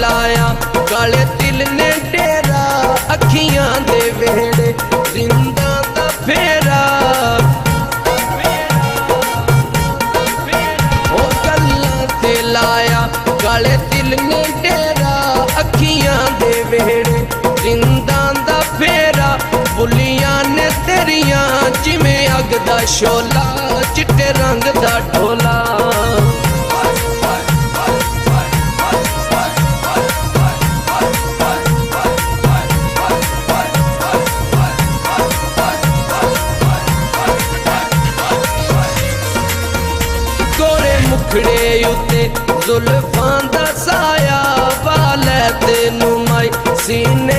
लाया काले तिल ने डेरा अखियां दे वेड़े जिंदा दा फेरा ओ गल्लां ते लाया काले तिल ने डेरा अखियां दे वेड़े जिंदा दा फेरा बुलियां ने तेरियां जिवें अग दा शोला चिट्टे रंग दा ढोला गोरे मुखड़े उत्ते जुल्फां दा साया वाले तेनू माई सीने